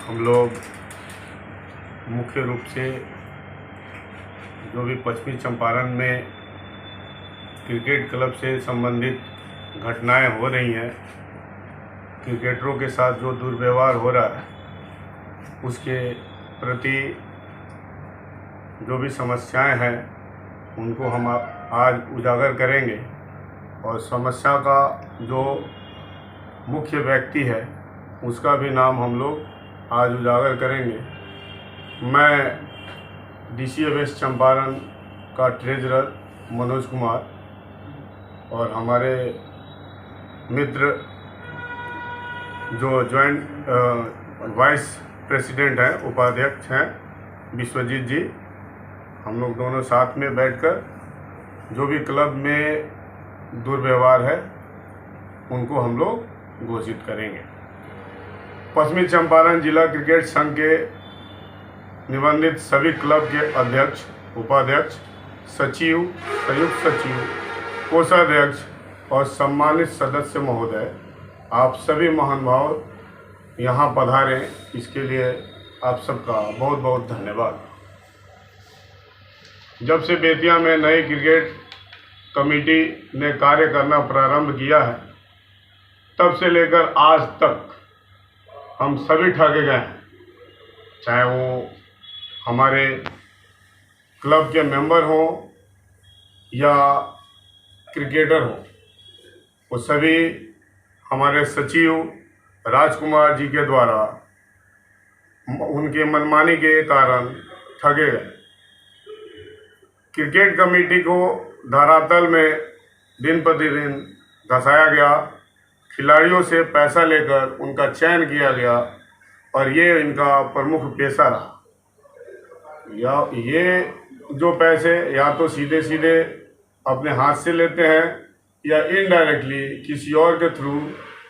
हम लोग मुख्य रूप से जो भी पश्चिमी चंपारण में क्रिकेट क्लब से संबंधित घटनाएं हो रही हैं, क्रिकेटरों के साथ जो दुर्व्यवहार हो रहा है, उसके प्रति जो भी समस्याएं हैं उनको हम आज उजागर करेंगे और समस्या का जो मुख्य व्यक्ति है उसका भी नाम हम लोग आज उजागर करेंगे। मैं DCFS चंपारण का ट्रेजरर मनोज कुमार और हमारे मित्र जो जॉइंट वाइस प्रेसिडेंट हैं, उपाध्यक्ष हैं विश्वजीत जी, हम लोग दोनों साथ में बैठकर जो भी क्लब में दुर्व्यवहार है उनको हम लोग घोषित करेंगे। पश्चिमी चंपारण जिला क्रिकेट संघ के निबंधित सभी क्लब के अध्यक्ष, उपाध्यक्ष, सचिव, संयुक्त सचिव, कोषाध्यक्ष और सम्मानित सदस्य महोदय, आप सभी महानुभाव यहाँ पधारे, इसके लिए आप सबका बहुत बहुत धन्यवाद। जब से बेतिया में नई क्रिकेट कमेटी ने कार्य करना प्रारंभ किया है, तब से लेकर आज तक हम सभी ठगे गए हैं, चाहे वो हमारे क्लब के मेंबर हों या क्रिकेटर हों। वो सभी हमारे सचिव राजकुमार जी के द्वारा उनके मनमानी के कारण ठगे गए। क्रिकेट कमेटी को धरातल में दिन प्रतिदिन धसाया गया, खिलाड़ियों से पैसा लेकर उनका चयन किया गया और ये इनका प्रमुख पेशा रहा। या ये जो पैसे या तो सीधे सीधे अपने हाथ से लेते हैं या इनडायरेक्टली किसी और के थ्रू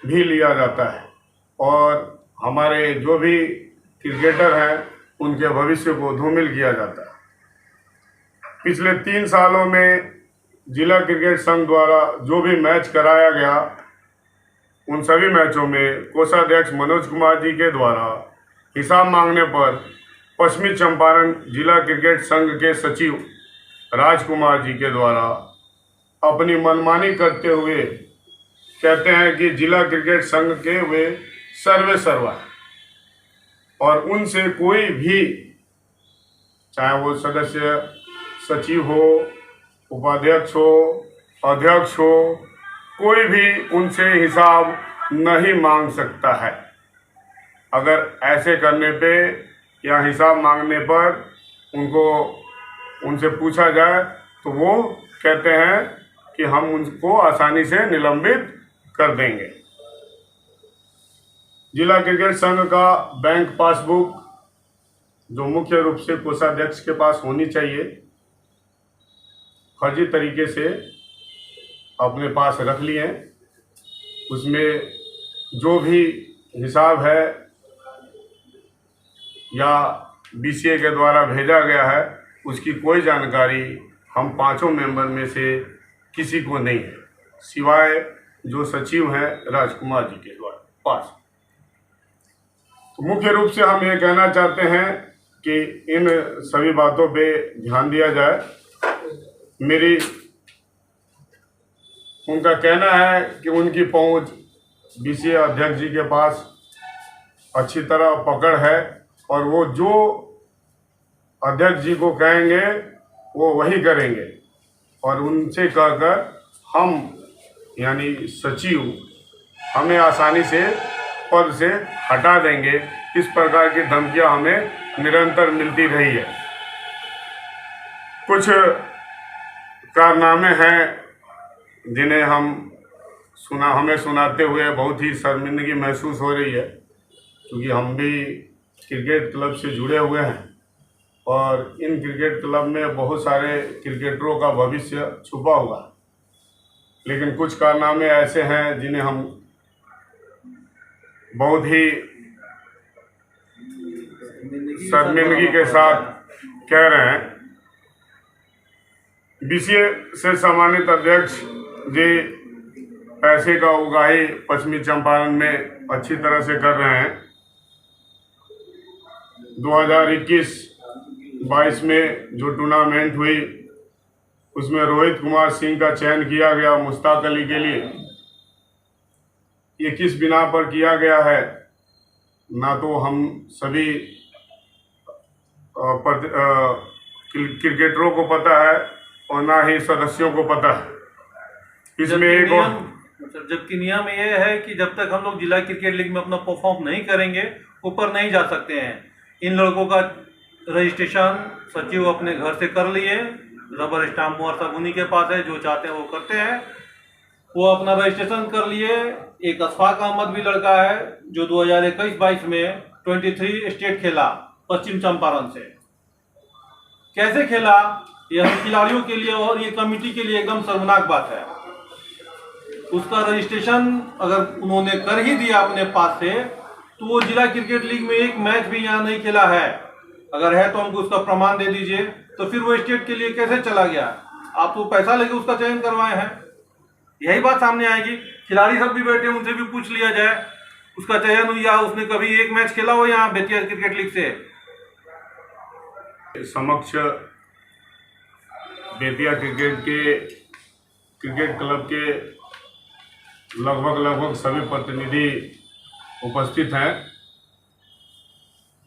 भी लिया जाता है और हमारे जो भी क्रिकेटर हैं उनके भविष्य को धूमिल किया जाता है। पिछले 3 सालों में जिला क्रिकेट संघ द्वारा जो भी मैच कराया गया, उन सभी मैचों में कोषाध्यक्ष मनोज कुमार जी के द्वारा हिसाब मांगने पर पश्चिमी चंपारण जिला क्रिकेट संघ के सचिव राजकुमार जी के द्वारा अपनी मनमानी करते हुए कहते हैं कि जिला क्रिकेट संघ के वे सर्वे सर्वा है और उनसे कोई भी, चाहे वो सदस्य सचिव हो, उपाध्यक्ष हो, अध्यक्ष हो, कोई भी उनसे हिसाब नहीं मांग सकता है। अगर ऐसे करने पे या हिसाब मांगने पर उनसे पूछा जाए तो वो कहते हैं कि हम उनको आसानी से निलंबित कर देंगे। जिला क्रिकेट संघ का बैंक पासबुक जो मुख्य रूप से कोषाध्यक्ष के पास होनी चाहिए, फर्जी तरीके से अपने पास रख लिए। उसमें जो भी हिसाब है या BCA के द्वारा भेजा गया है, उसकी कोई जानकारी हम 5 मेंबर में से किसी को नहीं है, सिवाय जो सचिव हैं राजकुमार जी के द्वारा पास। तो मुख्य रूप से हम ये कहना चाहते हैं कि इन सभी बातों पे ध्यान दिया जाए। मेरी उनका कहना है कि उनकी पहुंच BCA अध्यक्ष जी के पास अच्छी तरह पकड़ है और वो जो अध्यक्ष जी को कहेंगे वो वही करेंगे और उनसे कहकर हम यानी सचिव हमें आसानी से पद से हटा देंगे। इस प्रकार की धमकियां हमें निरंतर मिलती रही है। कुछ कारनामे हैं जिन्हें हमें सुनाते हुए बहुत ही शर्मिंदगी महसूस हो रही है, क्योंकि हम भी क्रिकेट क्लब से जुड़े हुए हैं और इन क्रिकेट क्लब में बहुत सारे क्रिकेटरों का भविष्य छुपा हुआ है। लेकिन कुछ कारनामे ऐसे हैं जिन्हें हम बहुत ही शर्मिंदगी के साथ कह रहे हैं। BCA से सम्मानित अध्यक्ष जी पैसे का उगाही पश्चिमी चंपारण में अच्छी तरह से कर रहे हैं। 2021-22 में जो टूर्नामेंट हुई उसमें रोहित कुमार सिंह का चयन किया गया मुश्ताक अली के लिए। ये किस बिना पर किया गया है, ना तो हम सभी क्रिकेटरों को पता है और ना ही सदस्यों को पता है। इसमें एक और जबकि नियम ये है कि जब तक हम लोग जिला क्रिकेट लीग में अपना परफॉर्म नहीं करेंगे ऊपर नहीं जा सकते हैं। इन लड़कों का रजिस्ट्रेशन सचिव अपने घर से कर लिए, रबर स्टाम्प व्हाट्सएप उन्हीं के पास है, जो चाहते हैं वो करते हैं। वो अपना रजिस्ट्रेशन कर लिए। एक अशफाक अहमद भी लड़का है जो 2021-22 में 23 स्टेट खेला पश्चिम चंपारण से। कैसे खेला यह खिलाड़ियों के लिए और ये कमेटी के लिए एकदम शर्मनाक बात है। उसका रजिस्ट्रेशन अगर उन्होंने कर ही दिया अपने पास से तो वो जिला क्रिकेट लीग में एक मैच भी यहाँ नहीं खेला है। अगर है तो हमको उसका प्रमाण दे दीजिए। तो फिर वो स्टेट के लिए कैसे चला गया? आप तो पैसा लेके उसका चयन करवाए हैं, यही बात सामने आएगी। खिलाड़ी सब भी बैठे, उनसे भी पूछ लिया जाए उसका चयन हुआ, उसने कभी एक मैच खेला हो यहाँ बेतिया क्रिकेट लीग से? समक्ष बेतिया क्रिकेट क्लब के लगभग सभी प्रतिनिधि उपस्थित हैं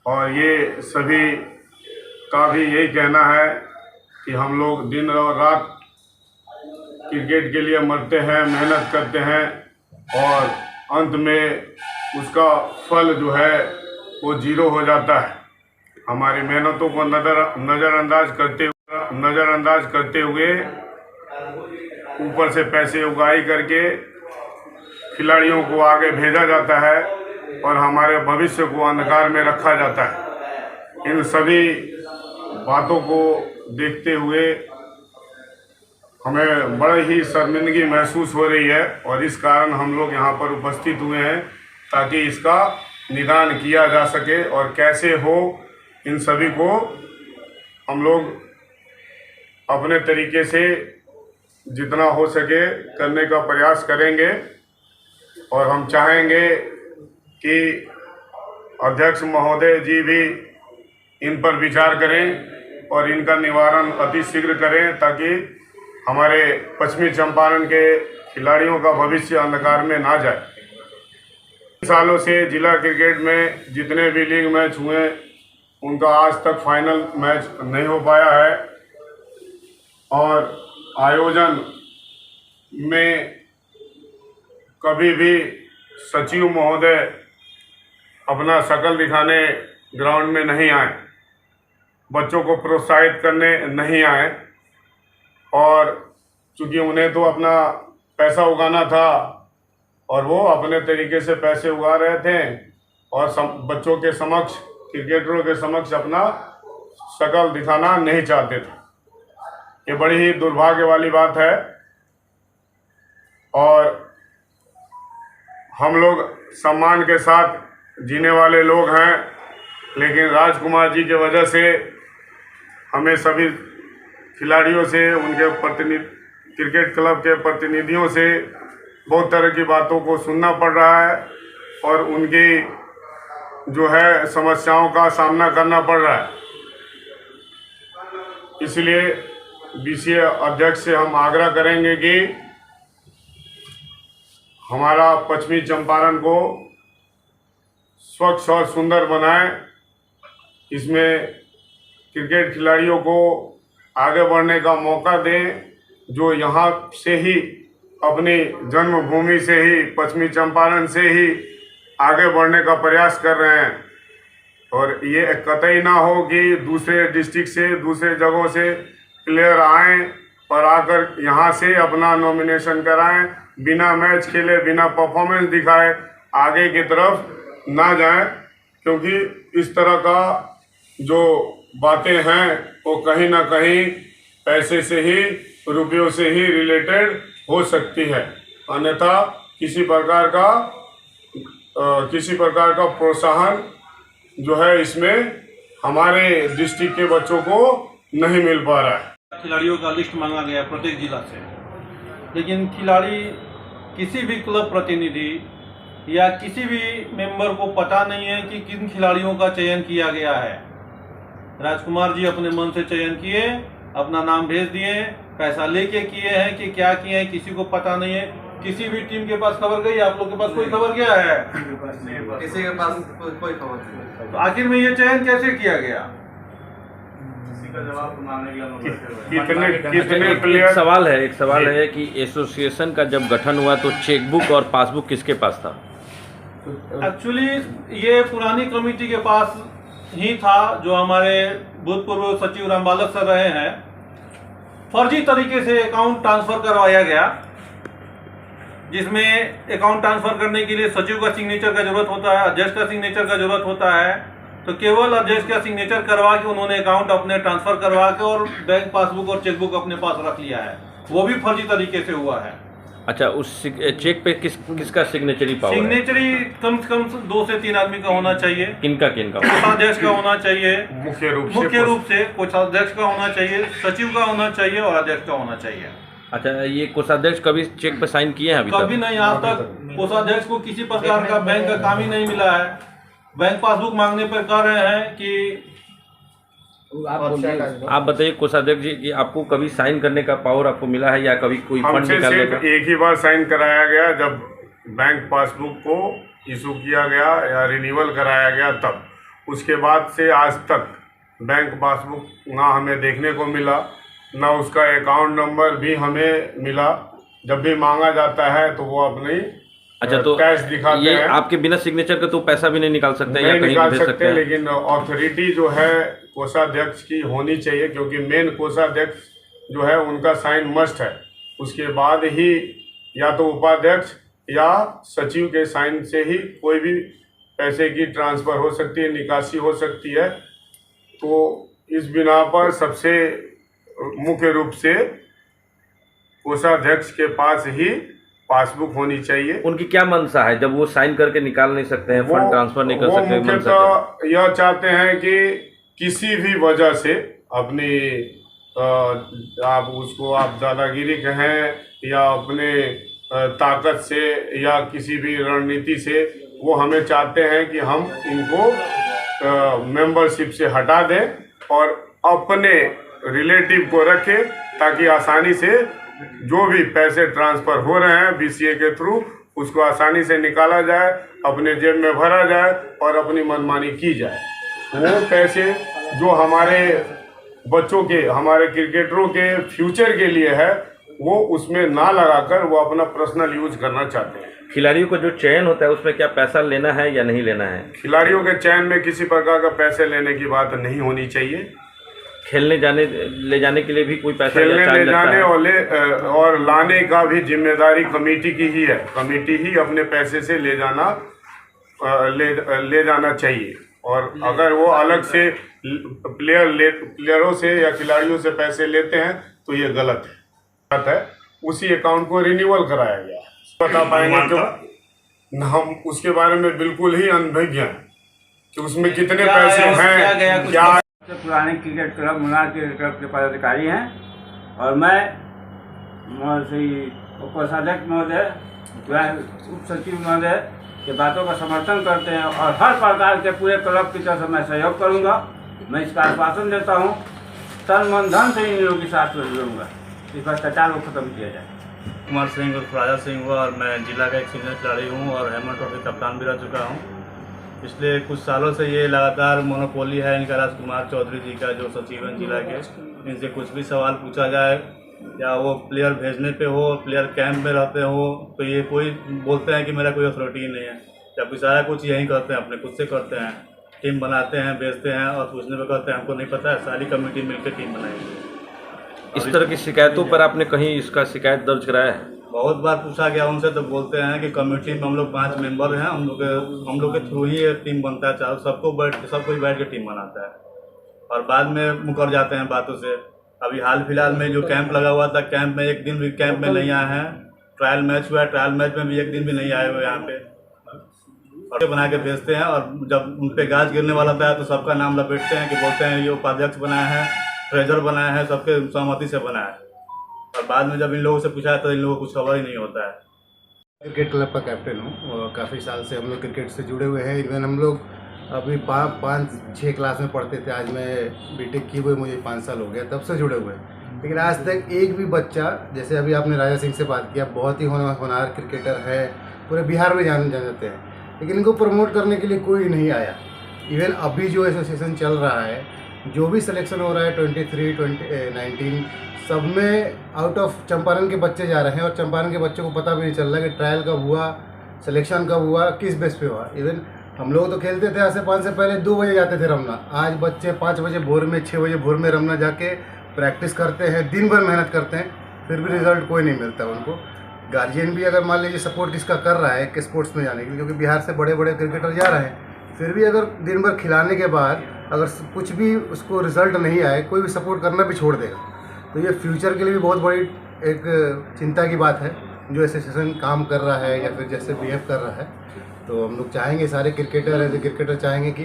और ये सभी का भी यही कहना है कि हम लोग दिन और रात क्रिकेट के लिए मरते हैं, मेहनत करते हैं और अंत में उसका फल जो है वो जीरो हो जाता है। हमारी मेहनतों को नज़रअंदाज करते हुए ऊपर से पैसे उगाही करके खिलाड़ियों को आगे भेजा जाता है और हमारे भविष्य को अंधकार में रखा जाता है। इन सभी बातों को देखते हुए हमें बड़ी ही शर्मिंदगी महसूस हो रही है और इस कारण हम लोग यहाँ पर उपस्थित हुए हैं ताकि इसका निदान किया जा सके और कैसे हो इन सभी को हम लोग अपने तरीके से जितना हो सके करने का प्रयास करेंगे। और हम चाहेंगे कि अध्यक्ष महोदय जी भी इन पर विचार करें और इनका निवारण अति शीघ्र करें ताकि हमारे पश्चिमी चंपारण के खिलाड़ियों का भविष्य अंधकार में ना जाए। सालों से जिला क्रिकेट में जितने भी लीग मैच हुए उनका आज तक फाइनल मैच नहीं हो पाया है और आयोजन में कभी भी सचिव महोदय अपना शकल दिखाने ग्राउंड में नहीं आए, बच्चों को प्रोत्साहित करने नहीं आए और चूँकि उन्हें तो अपना पैसा उगाना था और वो अपने तरीके से पैसे उगा रहे थे और बच्चों के समक्ष, क्रिकेटरों के समक्ष अपना शकल दिखाना नहीं चाहते थे। ये बड़ी ही दुर्भाग्य वाली बात है और हम लोग सम्मान के साथ जीने वाले लोग हैं, लेकिन राजकुमार जी की वजह से हमें सभी खिलाड़ियों से, उनके क्रिकेट क्लब के प्रतिनिधियों से बहुत तरह की बातों को सुनना पड़ रहा है और उनकी जो है समस्याओं का सामना करना पड़ रहा है। इसलिए बीसीए अध्यक्ष से हम आग्रह करेंगे कि हमारा पश्चिमी चंपारण को स्वच्छ और सुंदर बनाएं। इसमें क्रिकेट खिलाड़ियों को आगे बढ़ने का मौका दें जो यहाँ से ही अपनी जन्मभूमि से ही, पश्चिमी चंपारण से ही आगे बढ़ने का प्रयास कर रहे हैं और ये कतई ना हो कि दूसरे डिस्ट्रिक्ट से, दूसरे जगहों से प्लेयर आएँ और आकर यहाँ से अपना नॉमिनेशन कराएं, बिना मैच खेले, बिना परफॉर्मेंस दिखाए आगे की तरफ ना जाएं, क्योंकि इस तरह का जो बातें हैं वो कहीं ना कहीं पैसे से ही, रुपयों से ही रिलेटेड हो सकती है। अन्यथा किसी प्रकार का प्रोत्साहन जो है इसमें हमारे डिस्ट्रिक्ट के बच्चों को नहीं मिल पा रहा है। खिलाड़ियों का लिस्ट मांगा गया प्रत्येक जिला से, लेकिन खिलाड़ी किसी भी क्लब प्रतिनिधि या किसी भी मेंबर को पता नहीं है कि किन खिलाड़ियों का चयन किया गया है। राजकुमार जी अपने मन से चयन किए, अपना नाम भेज दिए, पैसा लेके किए हैं कि क्या किए हैं किसी को पता नहीं है। किसी भी टीम के पास खबर गई, आप लोग के पास कोई खबर गया है? किसी के पास कोई खबर नहीं। तो आखिर में ये चयन कैसे किया गया? कितने एक प्लेयर? सवाल है कि एसोसिएशन का जब गठन हुआ तो चेकबुक और पासबुक किसके पास था? एक्चुअली ये पुरानी कमेटी के पास ही था, जो हमारे भूतपूर्व सचिव रामबालक सर रहे हैं। फर्जी तरीके से अकाउंट ट्रांसफर करवाया गया, जिसमें अकाउंट ट्रांसफर करने के लिए सचिव का सिग्नेचर का जरूरत होता है, अध्यक्ष का सिग्नेचर का जरूरत होता है। तो केवल अध्यक्ष का सिग्नेचर करवा के उन्होंने अकाउंट अपने ट्रांसफर करवा के और बैंक पासबुक और चेकबुक अपने पास रख लिया है। वो भी फर्जी तरीके से हुआ है। अच्छा, उस चेक पे किसका सिग्नेचरी पावर है? सिग्नेचरी कम से कम 2 से 3 आदमी का होना चाहिए। किनका कोषाध्यक्ष का होना चाहिए, मुख्य रूप से कोषाध्यक्ष का होना चाहिए, सचिव का होना चाहिए और अध्यक्ष का होना चाहिए। अच्छा, ये कोषाध्यक्ष कभी चेक पे साइन किए हैं अभी कभी तक? नहीं, आज तक कोषाध्यक्ष को किसी प्रकार का बैंक का काम ही नहीं मिला है। बैंक पासबुक मांगने पर कह रहे हैं कि आप बताइए कोषाध्यक्ष जी कि आपको कभी साइन करने का पावर आपको मिला है या कभी कोई फंड हमसे निकालने सिर्फ का? एक ही बार साइन कराया गया, जब बैंक पासबुक को इशू किया गया या रिन्यूअल कराया गया तब। उसके बाद से आज तक बैंक पासबुक ना हमें देखने को मिला, ना उसका अकाउंट नंबर भी हमें मिला। जब भी मांगा जाता है तो वो अपनी अच्छा, तो कैश दिखाते ये हैं। आपके बिना सिग्नेचर के तो पैसा भी नहीं निकाल सकते हैं या नहीं कहीं निकाल भेज सकते, सकते हैं? लेकिन अथॉरिटी जो है कोषाध्यक्ष की होनी चाहिए, क्योंकि मेन कोषाध्यक्ष जो है उनका साइन मस्ट है। उसके बाद ही या तो उपाध्यक्ष या सचिव के साइन से ही कोई भी पैसे की ट्रांसफर हो सकती है, निकासी हो सकती है। तो इस बिना पर सबसे मुख्य रूप से कोषाध्यक्ष के पास ही पासबुक होनी चाहिए। उनकी क्या मंशा है जब वो साइन करके निकाल नहीं सकते हैं, फंड ट्रांसफर नहीं कर वो सकते? मंशा क्या? मुख्यतः यह चाहते हैं कि किसी भी वजह से अपनी आप उसको आप दादागिरी कहें या अपने ताकत से या किसी भी रणनीति से, वो हमें चाहते हैं कि हम इनको मेंबरशिप से हटा दें और अपने रिलेटिव को रखें, ताकि आसानी से जो भी पैसे ट्रांसफर हो रहे हैं बीसीए के थ्रू उसको आसानी से निकाला जाए, अपने जेब में भरा जाए और अपनी मनमानी की जाए। वो पैसे जो हमारे बच्चों के, हमारे क्रिकेटरों के फ्यूचर के लिए है, वो उसमें ना लगाकर वो अपना पर्सनल यूज करना चाहते हैं। खिलाड़ियों को जो चयन होता है उसमें क्या पैसा लेना है या नहीं लेना है? खिलाड़ियों के चयन में किसी प्रकार का पैसे लेने की बात नहीं होनी चाहिए। खेलने ले जाने के लिए भी कोई पैसा या खेलने चार्ज ले लगता जाने है? और लाने का भी जिम्मेदारी कमेटी की ही है। कमेटी ही अपने पैसे से ले जाना चाहिए। और अगर वो अलग से प्लेयरों से या खिलाड़ियों से पैसे लेते हैं तो ये गलत है। उसी अकाउंट को रिन्यूअल कराया गया। बता पाएंगे तो हम उसके बारे में बिल्कुल ही अनभिज्ञ हैं कि उसमें कितने पैसे हैं, क्या पुराने cricket club Munnar cricket club के पदाधिकारी हैं और मैं श्री कोषाध्यक्ष महोदय, उप सचिव महोदय के बातों का समर्थन करते हैं और हर प्रकार के पूरे क्लब की तरफ से मैं सहयोग करूंगा। मैं इसका आश्वासन देता हूं, तन मन धन से इन लोगों के साथ जुड़ूंगा। इस भ्रष्टाचार को खत्म किया जाए। कुमार सिंह उर्फ राजा सिंह हुआ और मैं जिला का एक सीनियर खिलाड़ी हूँ और हेमंत ट्रॉफी कप्तान भी रह चुका हूँ। पिछले कुछ सालों से ये लगातार मोनोपोली है इनका, राजकुमार चौधरी जी का, जो सचिव हैं जिला के। इनसे कुछ भी सवाल पूछा जाए या वो प्लेयर भेजने पे हो, प्लेयर कैंप में रहते हो, तो ये कोई बोलते हैं कि मेरा कोई अथॉरिटी नहीं है। जबकि सारा कुछ यही करते हैं, अपने खुद से करते हैं। टीम बनाते हैं, भेजते हैं और पूछने पर कहते हैं हमको नहीं पता है, सारी कमेटी मिलकर टीम बनाएंगे। इस तरह की शिकायतों पर आपने कहीं इसका शिकायत दर्ज कराया है? बहुत बार पूछा गया उनसे, तो बोलते हैं कि कमेटी में हम लोग 5 मेंबर हैं, हम लोग के थ्रू ही टीम बनता है, चाहे सब कोई बैठ के टीम बनाता है और बाद में मुकर जाते हैं बातों से। अभी हाल फिलहाल में जो कैंप लगा हुआ था, कैंप में एक दिन भी कैंप में नहीं आए हैं। ट्रायल मैच हुआ है, ट्रायल मैच में भी एक दिन भी नहीं आए हुए यहाँ पे, और बना के भेजते हैं। और जब उन पर गाज गिरने वाला था तो सबका नाम लपेटते हैं कि बोलते हैं ये उपाध्यक्ष बनाया है, ट्रेजर बनाया है, सबके सहमति से बनाया है। और बाद में जब इन लोगों से पूछा है तो इन लोगों को कुछ खबर ही नहीं होता है। क्रिकेट क्लब का कैप्टन हूँ और काफ़ी साल से हम लोग क्रिकेट से जुड़े हुए हैं। इवन हम लोग अभी 5-6 क्लास में पढ़ते थे, आज मैं बीटेक किए हुए मुझे 5 साल हो गया, तब से जुड़े हुए हैं। लेकिन आज तक एक भी बच्चा, जैसे अभी आपने राजा सिंह से बात किया, बहुत ही होनहार क्रिकेटर है, पूरे बिहार में जाने जाते हैं, लेकिन इनको प्रमोट करने के लिए कोई नहीं आया। इवन अभी जो एसोसिएशन चल रहा है, जो भी सिलेक्शन हो रहा है 23, 19 सब में आउट ऑफ चंपारण के बच्चे जा रहे हैं, और चंपारण के बच्चों को पता भी नहीं चल रहा कि ट्रायल कब हुआ, सिलेक्शन कब हुआ, किस बेस पे हुआ। इवन हम लोग तो खेलते थे, आज से 5 से पहले 2 बजे जाते थे रमना, आज बच्चे 5 बजे भोर में, 6 बजे भोर में रमना जाके प्रैक्टिस करते हैं, दिन भर मेहनत करते हैं, फिर भी रिजल्ट कोई नहीं मिलता उनको। गार्जियन भी अगर मान लीजिए सपोर्ट इसका कर रहा है कि स्पोर्ट्स में जाने के लिए, क्योंकि बिहार से बड़े बड़े क्रिकेटर जा रहे हैं, फिर भी अगर दिन भर खिलाने के बाद अगर कुछ भी उसको रिजल्ट नहीं आए, कोई भी सपोर्ट करना भी छोड़ देगा, तो ये फ्यूचर के लिए भी बहुत बड़ी एक चिंता की बात है जो एसोसिएशन काम कर रहा है या फिर जैसे बिहेव कर रहा है। तो हम लोग चाहेंगे, सारे क्रिकेटर एज ए क्रिकेटर चाहेंगे कि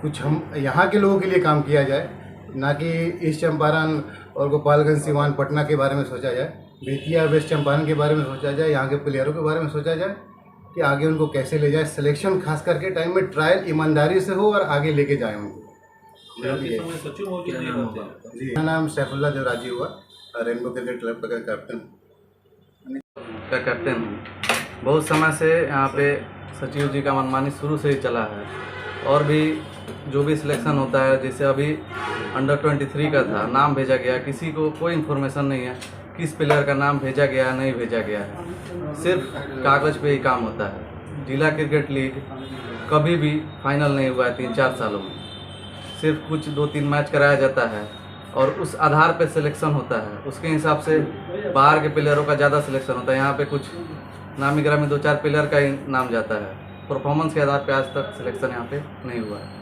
कुछ हम यहाँ के लोगों के लिए काम किया जाए, ना कि ईस्ट चंपारण और गोपालगंज, सिवान, पटना के बारे में सोचा जाए, बेतिया, वेस्ट चंपारण के बारे में सोचा जाए, यहाँ के प्लेयरों के बारे में सोचा जाए कि आगे उनको कैसे ले जाए। सिलेक्शन खास करके टाइम में ट्रायल ईमानदारी से हो और आगे लेके जाए उनको। सचिव मौजूद नहीं रहते हैं। जी, मेरा नाम सैफुल्ला देवराजी हुआ, रेनबो क्रिकेट क्लब का कैप्टन का कैप्टन हूँ। बहुत समय से यहाँ पे सचिव जी का मनमानी शुरू से ही चला है, और भी जो भी सिलेक्शन होता है, जैसे अभी अंडर 23 का था, नाम भेजा गया, किसी को कोई इन्फॉर्मेशन नहीं है किस प्लेयर का नाम भेजा गया नहीं भेजा गया है, सिर्फ कागज़ पे ही काम होता है। जिला क्रिकेट लीग कभी भी फाइनल नहीं हुआ है 3-4 सालों में, सिर्फ कुछ 2-3 मैच कराया जाता है और उस आधार पे सिलेक्शन होता है। उसके हिसाब से बाहर के प्लेयरों का ज़्यादा सिलेक्शन होता है, यहाँ पे कुछ नामी ग्रामी 2-4 प्लेयर का ही नाम जाता है। परफॉर्मेंस के आधार पे आज तक सिलेक्शन यहाँ पे नहीं हुआ है।